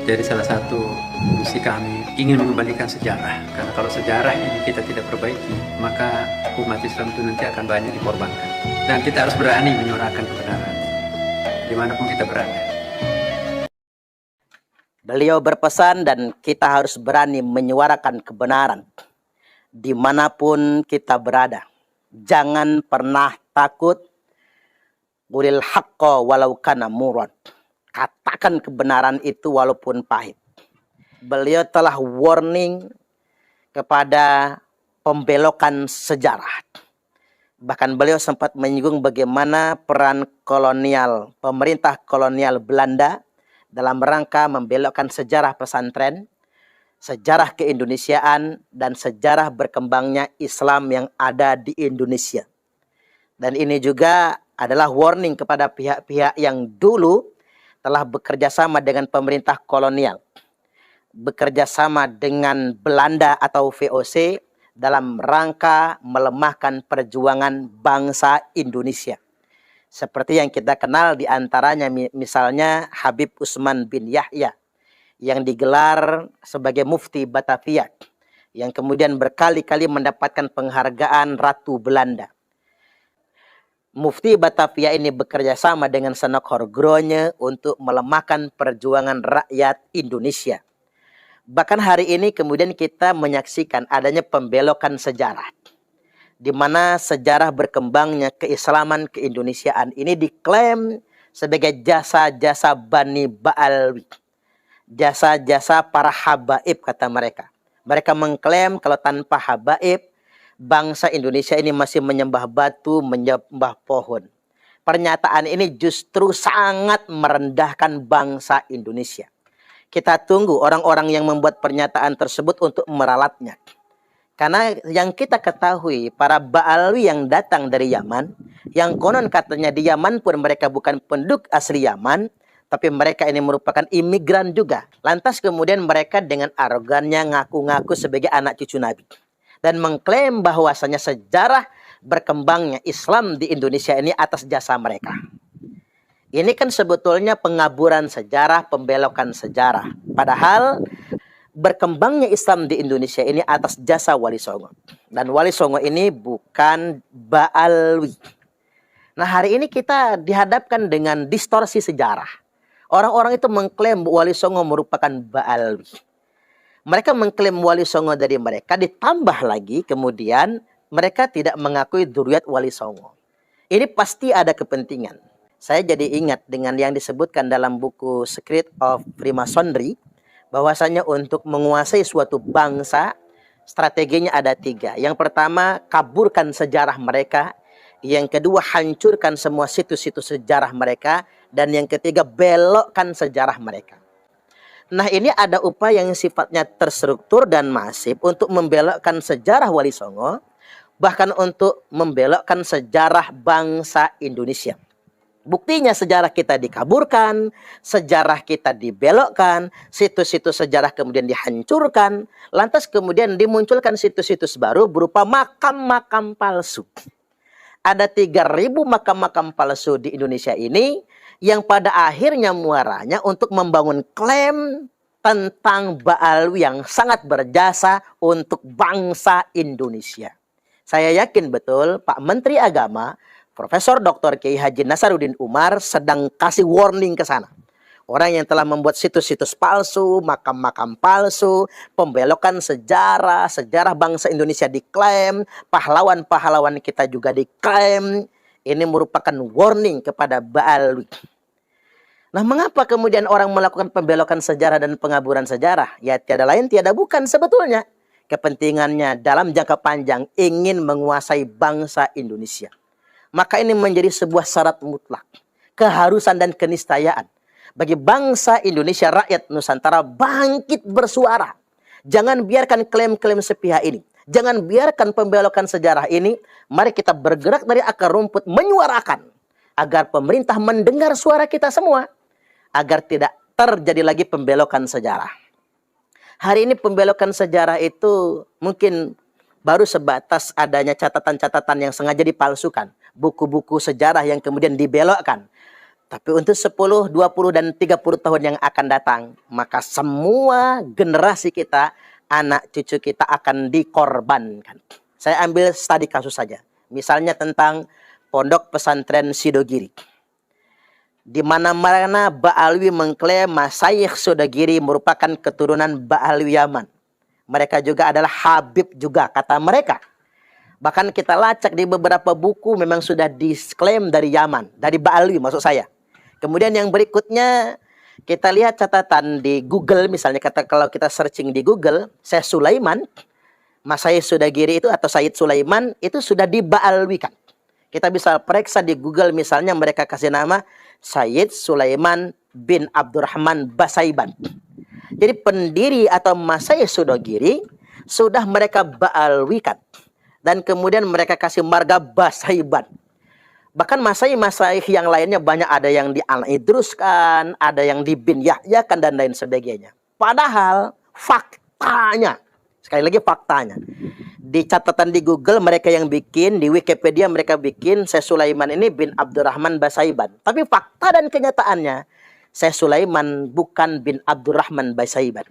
Jadi salah satu misi kami ingin mengembalikan sejarah. Karena kalau sejarah ini kita tidak perbaiki, maka umat Islam itu nanti akan banyak dikorbankan. Dan kita harus berani menyuarakan kebenaran, dimanapun kita berada. Beliau berpesan dan kita harus berani menyuarakan kebenaran, dimanapun kita berada. Jangan pernah takut. Qulil haqqa walau kana murran. Katakan kebenaran itu walaupun pahit. Beliau telah warning kepada pembelokan sejarah. Bahkan beliau sempat menyinggung bagaimana peran kolonial, pemerintah kolonial Belanda dalam rangka membelokkan sejarah pesantren, sejarah keindonesiaan, dan sejarah berkembangnya Islam yang ada di Indonesia. Dan ini juga adalah warning kepada pihak-pihak yang dulu telah bekerja sama dengan pemerintah kolonial, bekerja sama dengan Belanda atau VOC dalam rangka melemahkan perjuangan bangsa Indonesia. Seperti yang kita kenal diantaranya misalnya Habib Usman bin Yahya yang digelar sebagai Mufti Batavia, yang kemudian berkali-kali mendapatkan penghargaan Ratu Belanda. Mufti Batavia ini bekerja sama dengan Senok Horgronya untuk melemahkan perjuangan rakyat Indonesia. Bahkan hari ini kemudian kita menyaksikan adanya pembelokan sejarah, di mana sejarah berkembangnya keislaman keindonesiaan ini diklaim sebagai jasa-jasa Bani Ba'alwi, jasa-jasa para habaib kata mereka. Mereka mengklaim kalau tanpa habaib, bangsa Indonesia ini masih menyembah batu, menyembah pohon. Pernyataan ini justru sangat merendahkan bangsa Indonesia. Kita tunggu orang-orang yang membuat pernyataan tersebut untuk meralatnya. Karena yang kita ketahui, para Ba'alwi yang datang dari Yaman, yang konon katanya di Yaman pun mereka bukan penduduk asli Yaman, tapi mereka ini merupakan imigran juga. Lantas kemudian mereka dengan arogannya ngaku-ngaku sebagai anak cucu Nabi, dan mengklaim bahwasanya sejarah berkembangnya Islam di Indonesia ini atas jasa mereka. Ini kan sebetulnya pengaburan sejarah, pembelokan sejarah. Padahal berkembangnya Islam di Indonesia ini atas jasa Wali Songo. Dan Wali Songo ini bukan Ba'alwi. Nah, hari ini kita dihadapkan dengan distorsi sejarah. Orang-orang itu mengklaim Wali Songo merupakan Ba'alwi. Mereka mengklaim Wali Songo dari mereka, ditambah lagi kemudian mereka tidak mengakui dzurriyyat Wali Songo. Ini pasti ada kepentingan. Saya jadi ingat dengan yang disebutkan dalam buku Secret of Freemasonry, bahwasanya untuk menguasai suatu bangsa, strateginya ada 3. Yang pertama, kaburkan sejarah mereka. Yang kedua, hancurkan semua situs-situs sejarah mereka. Dan yang ketiga, belokkan sejarah mereka. Nah, ini ada upaya yang sifatnya terstruktur dan masif untuk membelokkan sejarah Wali Songo, bahkan untuk membelokkan sejarah bangsa Indonesia. Buktinya sejarah kita dikaburkan, sejarah kita dibelokkan, situs-situs sejarah kemudian dihancurkan, lantas kemudian dimunculkan situs-situs baru berupa makam-makam palsu. Ada 3.000 makam-makam palsu di Indonesia ini, yang pada akhirnya muaranya untuk membangun klaim tentang Ba'alwi yang sangat berjasa untuk bangsa Indonesia. Saya yakin betul Pak Menteri Agama, Profesor Dr. Kiai Haji Nasaruddin Umar sedang kasih warning ke sana. Orang yang telah membuat situs-situs palsu, makam-makam palsu, pembelokan sejarah, sejarah bangsa Indonesia diklaim, pahlawan-pahlawan kita juga diklaim. Ini merupakan warning kepada Ba'alwi. Nah, mengapa kemudian orang melakukan pembelokan sejarah dan pengaburan sejarah? Ya, tiada lain, tiada bukan sebetulnya. Kepentingannya dalam jangka panjang ingin menguasai bangsa Indonesia. Maka ini menjadi sebuah syarat mutlak, keharusan dan keniscayaan bagi bangsa Indonesia, rakyat Nusantara bangkit bersuara. Jangan biarkan klaim-klaim sepihak ini. Jangan biarkan pembelokan sejarah ini. Mari kita bergerak dari akar rumput menyuarakan agar pemerintah mendengar suara kita semua, agar tidak terjadi lagi pembelokan sejarah. Hari ini pembelokan sejarah itu mungkin baru sebatas adanya catatan-catatan yang sengaja dipalsukan, buku-buku sejarah yang kemudian dibelokkan. Tapi untuk 10, 20, dan 30 tahun yang akan datang, maka semua generasi kita, anak cucu kita akan dikorbankan. Saya ambil studi kasus saja. Misalnya tentang pondok pesantren Sidogiri. Di mana-mana Ba'alwi mengklaim Masyayikh Sidogiri merupakan keturunan Ba'alwi Yaman. Mereka juga adalah Habib juga, kata mereka. Bahkan kita lacak di beberapa buku memang sudah diklaim dari Yaman, dari Ba'alwi maksud saya. Kemudian yang berikutnya kita lihat catatan di Google, misalnya kalau kita searching di Google, Syekh Sulaiman, Masyayikh Sidogiri itu atau Sayyid Sulaiman itu sudah diba'alwikan. Kita bisa periksa di Google, misalnya mereka kasih nama Sayyid Sulaiman bin Abdurrahman Basaiban. Jadi pendiri atau Masyayikh Sidogiri sudah mereka ba'alwikan. Dan kemudian mereka kasih marga Basaiban. Bahkan masyayikh yang lainnya banyak, ada yang di Al-Idruskan, ada yang di Bin Yahyakan, dan lain sebagainya. Padahal faktanya, sekali lagi faktanya, di catatan di Google mereka yang bikin, di Wikipedia mereka bikin Syekh Sulaiman ini bin Abdurrahman Basaiban. Tapi fakta dan kenyataannya, Syekh Sulaiman bukan bin Abdurrahman Basaiban.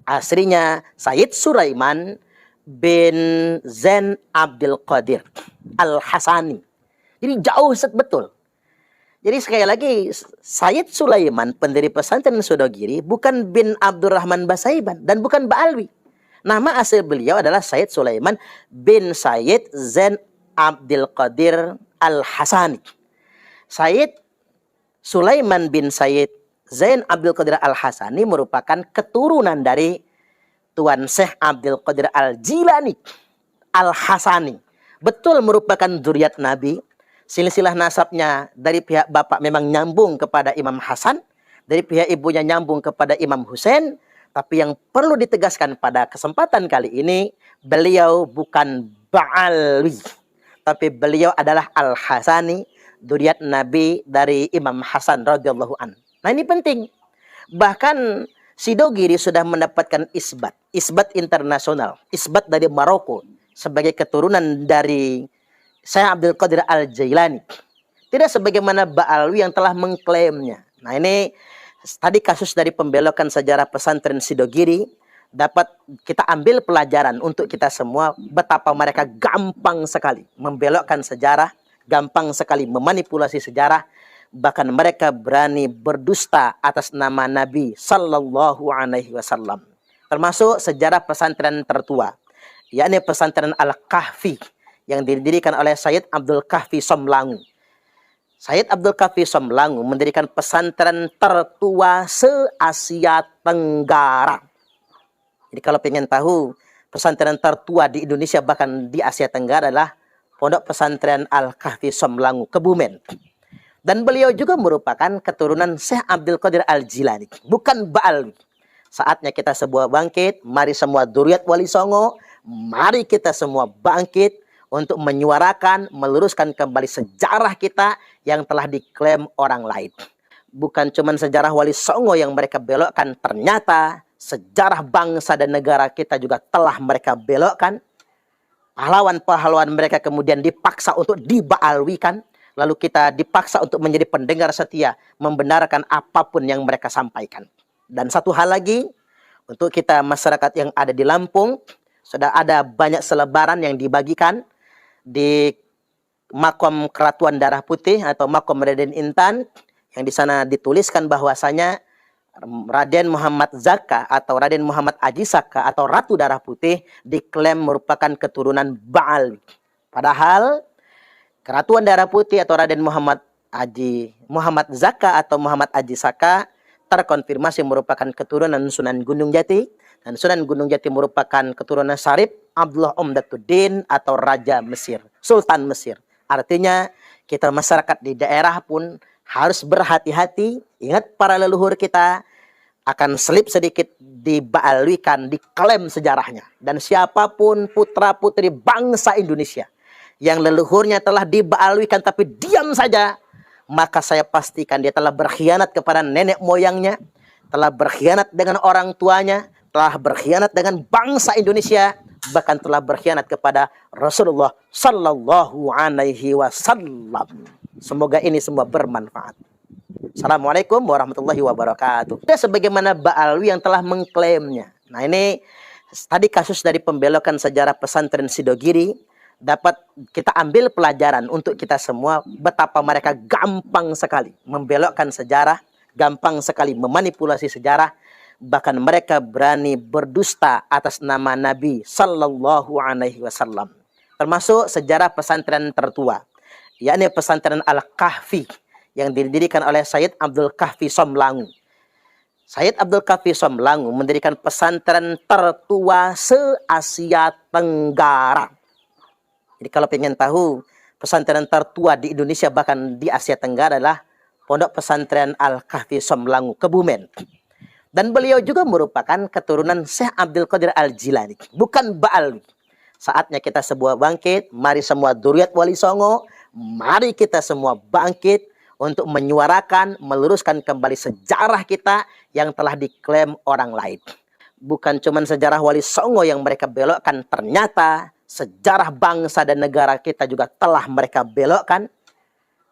Aslinya Sayyid Sulaiman bin Zain Abdul Qadir Al-Hasani. Jadi jauh betul. Jadi sekali lagi, Sayyid Sulaiman, pendiri pesantren Sidogiri, bukan bin Abdurrahman Basaiban dan bukan Ba'alwi. Nama asli beliau adalah Sayyid Sulaiman bin Sayyid Zain Abdul Qadir Al-Hasani. Sayyid Sulaiman bin Sayyid Zain Abdul Qadir Al-Hasani merupakan keturunan dari Tuan Syekh Abdul Qadir Al-Jilani Al-Hasani. Betul merupakan zuriat Nabi. Silsilah nasabnya dari pihak bapak memang nyambung kepada Imam Hasan, dari pihak ibunya nyambung kepada Imam Husain. Tapi yang perlu ditegaskan pada kesempatan kali ini, beliau bukan Ba'alwi, tapi beliau adalah Al-Hasani, zuriat Nabi dari Imam Hasan radhiyallahu an. Nah ini penting. Bahkan Sidogiri sudah mendapatkan isbat internasional, isbat dari Maroko sebagai keturunan dari Syekh Abdul Qadir Al-Jailani. Tidak sebagaimana Ba'alwi yang telah mengklaimnya. Nah ini tadi kasus dari pembelokan sejarah pesantren Sidogiri, dapat kita ambil pelajaran untuk kita semua betapa mereka gampang sekali membelokkan sejarah, gampang sekali memanipulasi sejarah, bahkan mereka berani berdusta atas nama Nabi Sallallahu Alaihi Wasallam. Termasuk sejarah pesantren tertua, yakni pesantren Al-Kahfi yang didirikan oleh Sayyid Abdul Kahfi Somlangu. Sayyid Abdul Kahfi Somlangu mendirikan pesantren tertua se-Asia Tenggara. Jadi kalau ingin tahu pesantren tertua di Indonesia bahkan di Asia Tenggara adalah Pondok Pesantren Al-Kahfi Somlangu, Kebumen. Dan beliau juga merupakan keturunan Syekh Abdul Qadir Al-Jilani, bukan Ba'alwi. Saatnya kita semua bangkit, mari semua dzurriyyat Wali Songo, mari kita semua bangkit untuk menyuarakan, meluruskan kembali sejarah kita yang telah diklaim orang lain. Bukan cuma sejarah Wali Songo yang mereka belokkan, ternyata sejarah bangsa dan negara kita juga telah mereka belokkan. Pahlawan-pahlawan mereka kemudian dipaksa untuk diba'alwikan, lalu kita dipaksa untuk menjadi pendengar setia, membenarkan apapun yang mereka sampaikan. Dan satu hal lagi, untuk kita masyarakat yang ada di Lampung, sudah ada banyak selebaran yang dibagikan di Makom Keratuan Darah Putih atau Makom Raden Intan, yang di sana dituliskan bahwasanya Raden Muhammad Zaka atau Raden Muhammad Aji Saka atau Ratu Darah Putih diklaim merupakan keturunan Ba'alwi. Padahal Keratuan Darah Putih atau Raden Muhammad Zaka atau Muhammad Aji Saka terkonfirmasi merupakan keturunan Sunan Gunung Jati, dan Sunan Gunung Jati merupakan keturunan Syarif Abdullah Umdatuddin atau Raja Mesir, Sultan Mesir. Artinya kita masyarakat di daerah pun harus berhati-hati. Ingat para leluhur kita akan selip sedikit diba'alwikan, diklaim sejarahnya. Dan siapapun putra-putri bangsa Indonesia yang leluhurnya telah diba'alwikan tapi diam saja, maka saya pastikan dia telah berkhianat kepada nenek moyangnya, telah berkhianat dengan orang tuanya, telah berkhianat dengan bangsa Indonesia, bahkan telah berkhianat kepada Rasulullah Sallallahu Alaihi Wasallam. Semoga ini semua bermanfaat. Assalamualaikum warahmatullahi wabarakatuh. Dan sebagaimana Ba'alwi yang telah mengklaimnya. Nah ini tadi kasus dari pembelokan sejarah pesantren Sidogiri, dapat kita ambil pelajaran untuk kita semua betapa mereka gampang sekali membelokkan sejarah, gampang sekali memanipulasi sejarah, bahkan mereka berani berdusta atas nama Nabi Sallallahu Alaihi Wasallam. Termasuk sejarah pesantren tertua, yakni pesantren Al-Kahfi yang didirikan oleh Sayyid Abdul Kahfi Somlangu. Sayyid Abdul Kahfi Somlangu mendirikan pesantren tertua se-Asia Tenggara. Jadi kalau ingin tahu pesantren tertua di Indonesia bahkan di Asia Tenggara adalah Pondok Pesantren Al-Kahfi Somlangu, Kebumen. Dan beliau juga merupakan keturunan Syekh Abdul Qadir Al-Jilani, bukan Ba'alwi. Saatnya kita sebuah bangkit, mari semua Duriyat Wali Songo, mari kita semua bangkit untuk menyuarakan, meluruskan kembali sejarah kita yang telah diklaim orang lain. Bukan cuma sejarah Wali Songo yang mereka belokkan, ternyata sejarah bangsa dan negara kita juga telah mereka belokkan.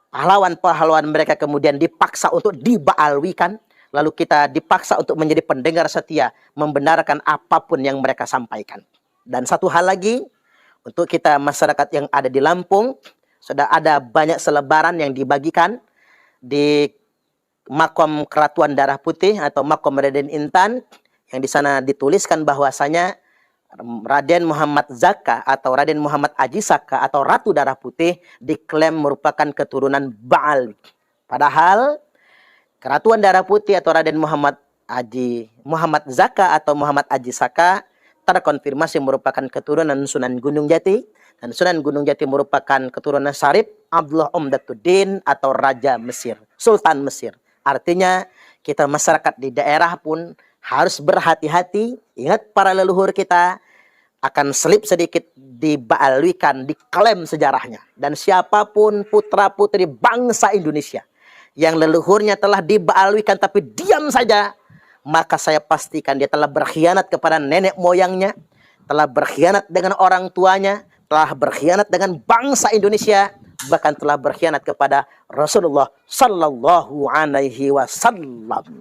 Pahlawan-pahlawan mereka kemudian dipaksa untuk dibaalwikan, lalu kita dipaksa untuk menjadi pendengar setia, membenarkan apapun yang mereka sampaikan. Dan satu hal lagi, untuk kita masyarakat yang ada di Lampung, sudah ada banyak selebaran yang dibagikan di Makom Keratuan Darah Putih atau Makom Raden Intan, yang di sana dituliskan bahwasanya Raden Muhammad Zaka atau Raden Muhammad Aji Saka atau Ratu Darah Putih diklaim merupakan keturunan Ba'alwi. Padahal Keratuan Darah Putih atau Raden Muhammad Zaka atau Muhammad Aji Saka terkonfirmasi merupakan keturunan Sunan Gunung Jati, dan Sunan Gunung Jati merupakan keturunan Syarif Abdullah Umdatuddin atau Raja Mesir, Sultan Mesir. Artinya kita masyarakat di daerah pun harus berhati-hati. Ingat para leluhur kita akan selip sedikit dibaalwikan, diklaim sejarahnya. Dan siapapun putra-putri bangsa Indonesia yang leluhurnya telah dibaalwikan tapi diam saja, maka saya pastikan dia telah berkhianat kepada nenek moyangnya, telah berkhianat dengan orang tuanya, telah berkhianat dengan bangsa Indonesia, bahkan telah berkhianat kepada Rasulullah Sallallahu Alaihi Wasallam.